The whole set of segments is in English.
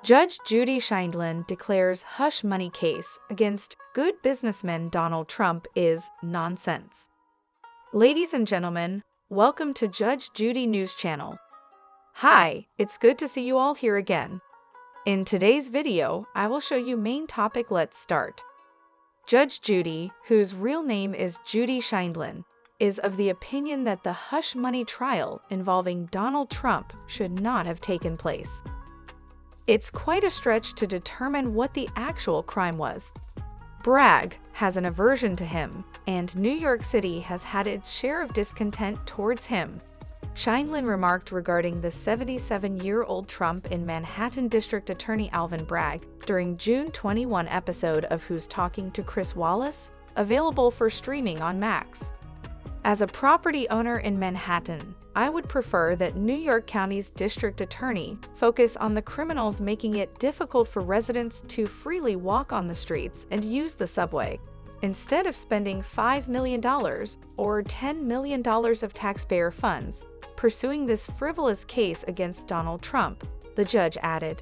Judge Judy declares hush money case against good businessman Donald Trump is nonsense. Ladies and gentlemen, welcome to Judge Judy News Channel. Hi, it's good to see you all here again. In today's video, I will show you main topic. Let's start. Judge Judy, whose real name is Judy Scheindlin, is of the opinion that the hush money trial involving Donald Trump should not have taken place. It's quite a stretch to determine what the actual crime was. Bragg has an aversion to him, and New York City has had its share of discontent towards him. Scheindlin remarked regarding the 77-year-old Trump in Manhattan District Attorney Alvin Bragg during June 21 episode of Who's Talking to Chris Wallace, available for streaming on Max. As a property owner in Manhattan, I would prefer that New York County's district attorney focus on the criminals making it difficult for residents to freely walk on the streets and use the subway, instead of spending $5 million or $10 million of taxpayer funds pursuing this frivolous case against Donald Trump, the judge added.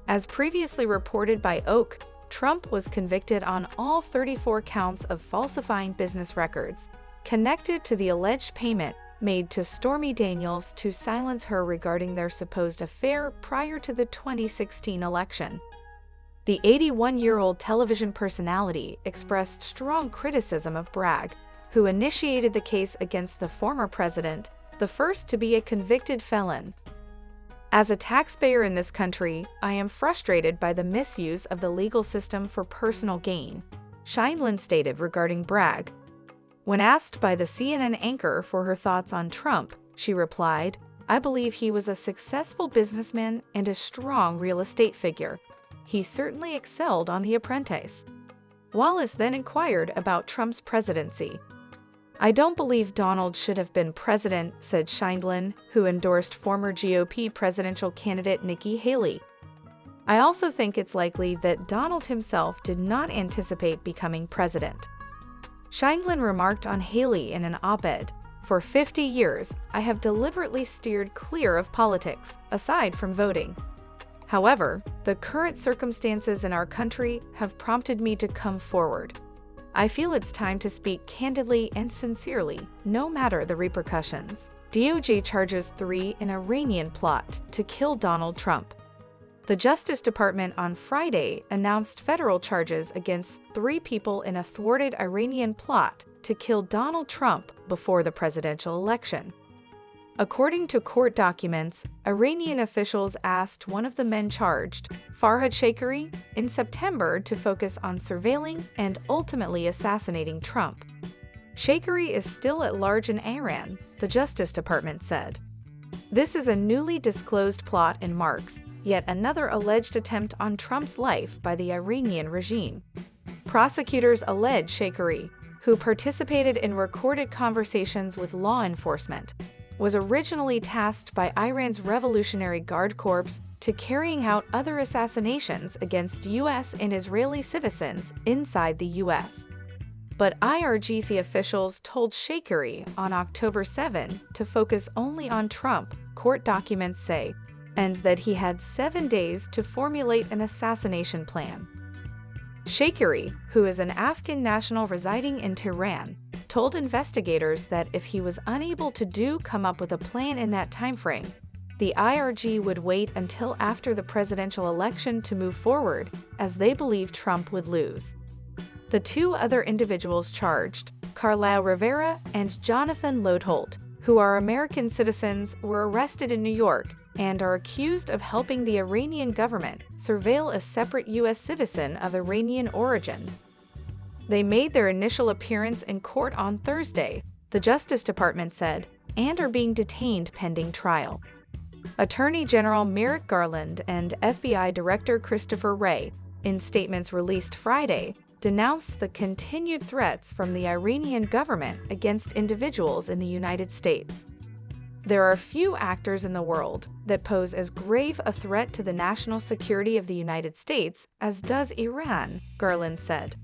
As previously reported by Oak, Trump was convicted on all 34 counts of falsifying business records connected to the alleged payment made to Stormy Daniels to silence her regarding their supposed affair prior to the 2016 election. The 81-year-old television personality expressed strong criticism of Bragg, who initiated the case against the former president, the first to be a convicted felon. As a taxpayer in this country, I am frustrated by the misuse of the legal system for personal gain, Scheindlin stated regarding Bragg. When asked by the CNN anchor for her thoughts on Trump, she replied, "I believe he was a successful businessman and a strong real estate figure. He certainly excelled on The Apprentice." Wallace then inquired about Trump's presidency. "I don't believe Donald should have been president," said Scheindlin, who endorsed former GOP presidential candidate Nikki Haley. "I also think it's likely that Donald himself did not anticipate becoming president." Scheindlin remarked on Haley in an op-ed, "For 50 years, I have deliberately steered clear of politics, aside from voting. However, the current circumstances in our country have prompted me to come forward. I feel it's time to speak candidly and sincerely, no matter the repercussions." DOJ charges 3 in Iranian plot to kill Donald Trump. The Justice Department on Friday announced federal charges against 3 people in a thwarted Iranian plot to kill Donald Trump before the presidential election. According to court documents, Iranian officials asked one of the men charged, Farhad Shakari, in September to focus on surveilling and ultimately assassinating Trump. Shakari is still at large in Iran, the Justice Department said. This is a newly disclosed plot and marks yet another alleged attempt on Trump's life by the Iranian regime. Prosecutors allege Shakari, who participated in recorded conversations with law enforcement, was originally tasked by Iran's Revolutionary Guard Corps to carrying out other assassinations against U.S. and Israeli citizens inside the U.S. But IRGC officials told Shakari on October 7 to focus only on Trump, court documents say, and that he had 7 days to formulate an assassination plan. Shakari, who is an Afghan national residing in Tehran, told investigators that if he was unable to come up with a plan in that timeframe, the IRG would wait until after the presidential election to move forward, as they believe Trump would lose. The 2 other individuals charged, Carlisle Rivera and Jonathan Lodholt, who are American citizens, were arrested in New York and are accused of helping the Iranian government surveil a separate U.S. citizen of Iranian origin. They made their initial appearance in court on Thursday, the Justice Department said, and are being detained pending trial. Attorney General Merrick Garland and FBI Director Christopher Wray, in statements released Friday, denounced the continued threats from the Iranian government against individuals in the United States. There are few actors in the world that pose as grave a threat to the national security of the United States as does Iran, Garland said.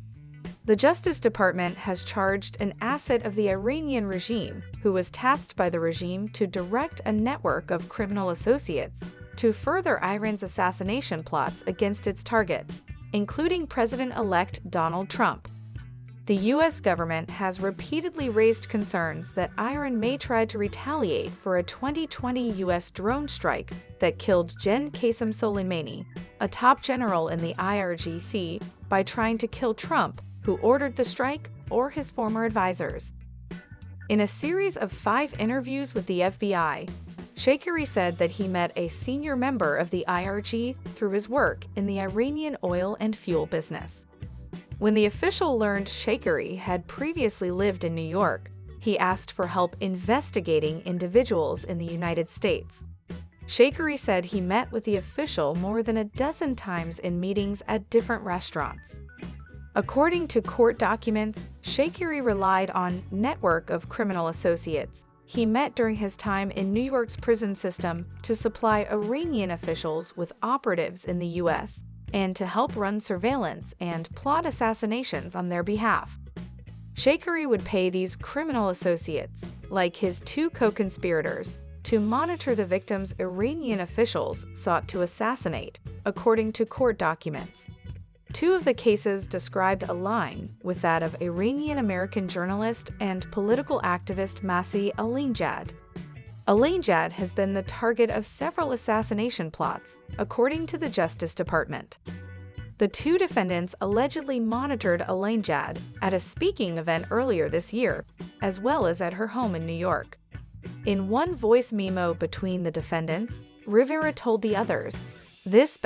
The Justice Department has charged an asset of the Iranian regime, who was tasked by the regime to direct a network of criminal associates to further Iran's assassination plots against its targets, including President-elect Donald Trump. The U.S. government has repeatedly raised concerns that Iran may try to retaliate for a 2020 U.S. drone strike that killed Gen Qasem Soleimani, a top general in the IRGC, by trying to kill Trump, who ordered the strike, or his former advisors. In a series of 5 interviews with the FBI, Shekari said that he met a senior member of the IRG through his work in the Iranian oil and fuel business. When the official learned Shekari had previously lived in New York, he asked for help investigating individuals in the United States. Shekari said he met with the official more than a dozen times in meetings at different restaurants. According to court documents, Shekari relied on a network of criminal associates he met during his time in New York's prison system to supply Iranian officials with operatives in the U.S. and to help run surveillance and plot assassinations on their behalf. Shekari would pay these criminal associates, like his 2 co-conspirators, to monitor the victims Iranian officials sought to assassinate, according to court documents. 2 of the cases described align with that of Iranian-American journalist and political activist Masih Alinejad. Alinejad has been the target of several assassination plots, according to the Justice Department. The 2 defendants allegedly monitored Alinejad at a speaking event earlier this year, as well as at her home in New York. In one voice memo between the defendants, Rivera told the others, "This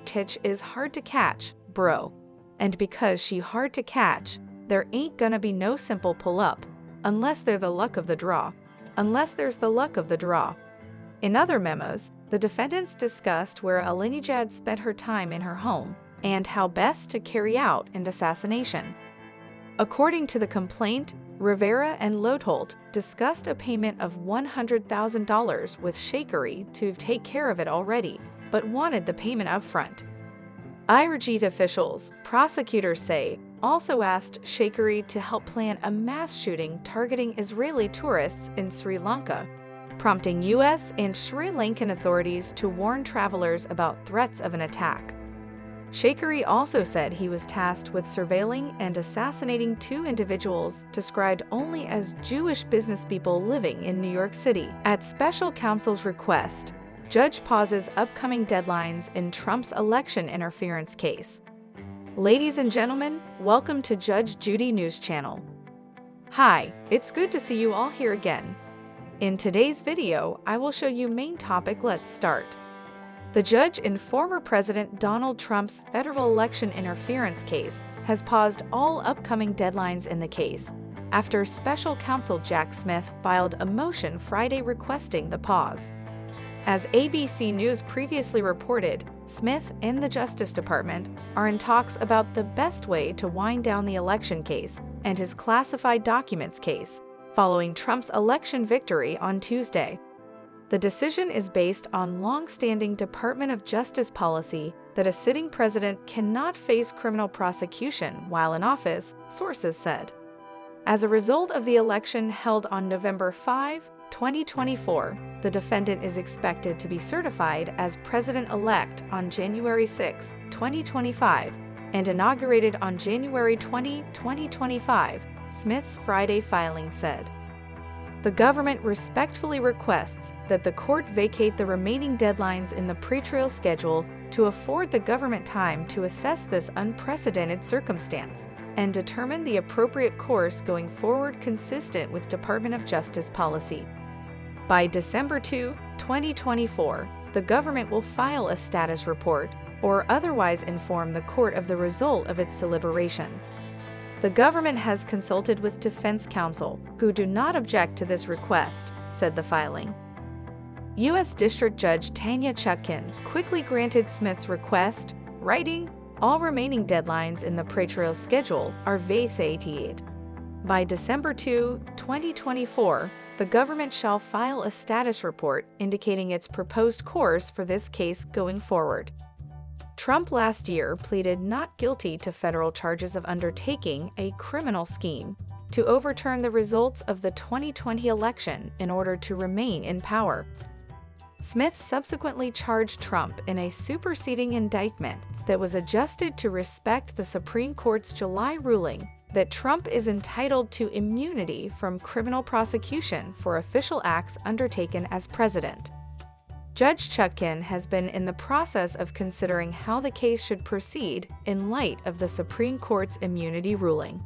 *titch is hard to catch, bro. And because she hard to catch, there ain't gonna be no simple pull-up, unless there's the luck of the draw. In other memos, the defendants discussed where Alinejad spent her time in her home and how best to carry out an assassination. According to the complaint, Rivera and Lotholt discussed a payment of $100,000 with Shekari to take care of it already, but wanted the payment up front. IRG officials, prosecutors say, also asked Shekari to help plan a mass shooting targeting Israeli tourists in Sri Lanka, prompting U.S. and Sri Lankan authorities to warn travelers about threats of an attack. Shekari also said he was tasked with surveilling and assassinating 2 individuals described only as Jewish businesspeople living in New York City. At special counsel's request, judge pauses upcoming deadlines in Trump's election interference case. Ladies and gentlemen, welcome to Judge Judy News Channel. Hi, it's good to see you all here again. In today's video, I will show you main topic. Let's start. The judge in former President Donald Trump's federal election interference case has paused all upcoming deadlines in the case, after special counsel Jack Smith filed a motion Friday requesting the pause. As ABC News previously reported, Smith and the Justice Department are in talks about the best way to wind down the election case and his classified documents case, following Trump's election victory on Tuesday. The decision is based on long-standing Department of Justice policy that a sitting president cannot face criminal prosecution while in office, sources said. As a result of the election held on November 5, 2024, the defendant is expected to be certified as president-elect on January 6, 2025, and inaugurated on January 20, 2025, Smith's Friday filing said. The government respectfully requests that the court vacate the remaining deadlines in the pretrial schedule to afford the government time to assess this unprecedented circumstance and determine the appropriate course going forward consistent with Department of Justice policy. By December 2, 2024, the government will file a status report or otherwise inform the court of the result of its deliberations. The government has consulted with defense counsel, who do not object to this request, said the filing. U.S. District Judge Tanya Chutkan quickly granted Smith's request, writing, "All remaining deadlines in the pretrial schedule are vacated. By December 2, 2024, the government shall file a status report indicating its proposed course for this case going forward." Trump last year pleaded not guilty to federal charges of undertaking a criminal scheme to overturn the results of the 2020 election in order to remain in power. Smith subsequently charged Trump in a superseding indictment that was adjusted to respect the Supreme Court's July ruling that Trump is entitled to immunity from criminal prosecution for official acts undertaken as president. Judge Chutkan has been in the process of considering how the case should proceed in light of the Supreme Court's immunity ruling.